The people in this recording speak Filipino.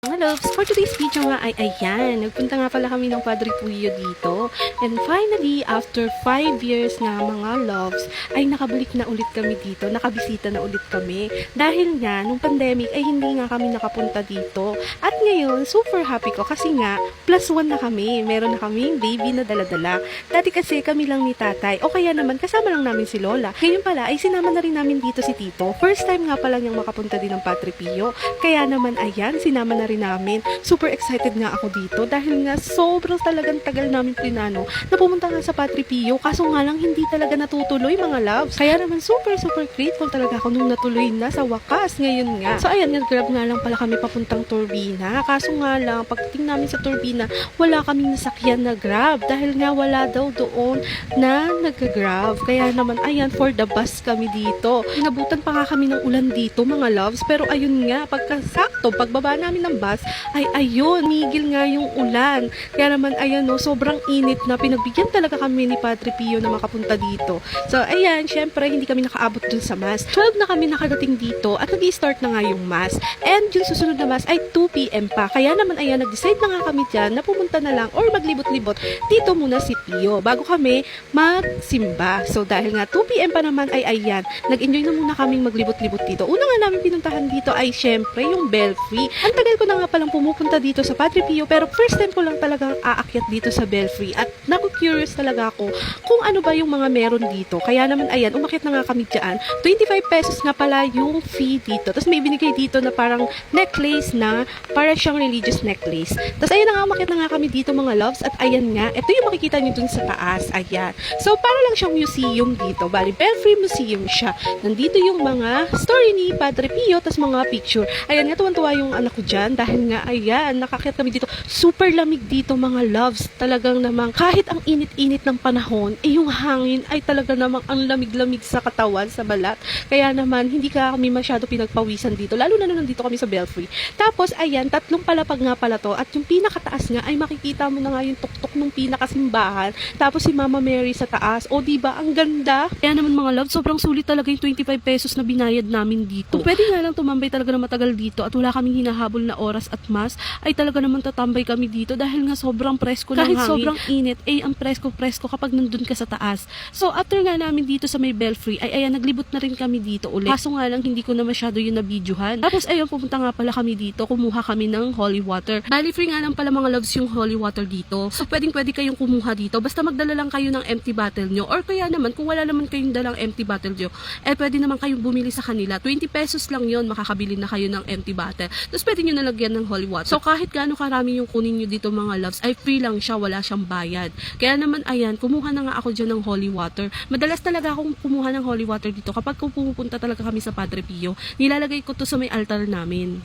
Mga loves, for today's video nga ay ayan, nagpunta nga pala kami ng Padre Puyo dito. And finally, after 5 years nga mga loves, ay nakabalik na ulit kami dito, nakabisita na ulit kami. Dahil nga, nung pandemic ay hindi nga kami nakapunta dito. At ngayon, super happy ko kasi nga, +1 na kami. Meron na kaming baby na dala-dala. Dati kasi kami lang ni tatay, o kaya naman kasama lang namin si Lola. Ngayon pala ay sinama na rin namin dito si Tito. First time nga pala niyang makapunta din ng Padre Pio. Kaya naman ayan, sinama na rin namin. Super excited nga ako dito dahil nga sobrang talagang tagal namin plinano na pumunta nga sa Padre Pio, kaso nga lang hindi talaga natutuloy mga loves. Kaya naman super grateful talaga ako nung natuloy na sa wakas ngayon nga. So ayan, nag-grab nga lang pala kami papuntang Turbina. Kaso nga lang, pagdating namin sa Turbina, wala kaming nasakyan na grab dahil nga wala daw doon na nag-grab. Kaya naman ayan, for the bus kami dito. Inabutan pa nga kami ng ulan dito mga loves, pero ayun nga, pagkasakto, pagbaba namin ng bus, ay ayun, migil nga yung ulan. Kaya naman ayan no, sobrang init na, pinagbigyan talaga kami ni Padre Pio na makapunta dito. So ayan, syempre hindi kami nakaabot dun sa mass. 12 na kami nakadating dito at nag-i-start na nga yung mass. And yung susunod na mass ay 2 PM pa. Kaya naman ayan, nag-decide na nga kami dyan na pumunta na lang or maglibot-libot dito muna si Pio bago kami magsimba. So dahil nga 2 PM pa naman ay ayan, nag-enjoy na muna kaming maglibot-libot dito. Una nga namin pinuntahan dito ay syempre yung Belfry. Ang tagal ko na nga palang pumupunta dito sa Padre Pio, pero first time ko lang talagang aakyat dito sa Belfry at naku-curious talaga ako kung ano ba yung mga meron dito. Kaya naman ayan, umakyat na nga kami dyan. 25 pesos nga pala yung fee dito. Tapos may binigay dito na parang necklace na para siyang religious necklace. Tapos ayan na nga, umakyat na nga kami dito mga loves at ayan nga, ito yung makikita nyo dun sa taas. Ayan. So para lang siyang museum dito. Bali, Belfry Museum siya. Nandito yung mga story ni Padre Pio, tapos mga picture. Ayan nga, tuwan-tuwa yung anak ko dyan dahil nga ayan, nakakyat kami dito. Super lamig dito mga loves. Talagang namang kahit ang init-init ng panahon, yung hangin ay talaga namang ang lamig-lamig sa katawan, sa balat. Kaya naman hindi kami masyado pinagpawisan dito, lalo na nung nandito kami sa Belfry. Tapos ayan, 3 palapag nga pala to at yung pinakataas nga ay makikita mo na nga yung tuktok ng pinakasimbahan. Tapos si Mama Mary sa taas. O diba, ang ganda. Kaya naman mga loves, sobrang sulit talaga yung 25 pesos na binayad namin dito. Kung pwede nga lang tumambay talaga na matagal dito at wala kaming hinahabol na oras at mas, ay talaga naman tatambay kami dito dahil nga sobrang presko ng hangin. Kahit sobrang init, ang presko kapag nandun ka sa taas. So after nga namin dito sa may Belfry, ay ayan, naglibot na rin kami dito ulit. Kaso nga lang, hindi ko na masyado yung nabidyohan. Tapos ayun, pumunta nga pala kami dito, kumuha kami ng holy water. Bali free nga lang pala mga loves yung holy water dito. So pwede kayong kumuha dito, basta magdala lang kayo ng empty bottle nyo. Or kaya naman, kung wala naman kayong dalang empty bottle nyo, pwede naman kayong bumili sa kanila. 20 pesos lang yon, makakabili na kayo ng empty bottle. Tapos pwede nyo nalagyan ng holy water. So kahit gaano karami yung kunin nyo dito mga loves, ay free lang siya, wala siyang bayad. Kaya naman ayan, kumuha na nga ako dyan ng holy water. Madalas talaga akong kumuha ng holy water dito kapag pumupunta talaga kami sa Padre Pio. Nilalagay ko to sa may altar namin.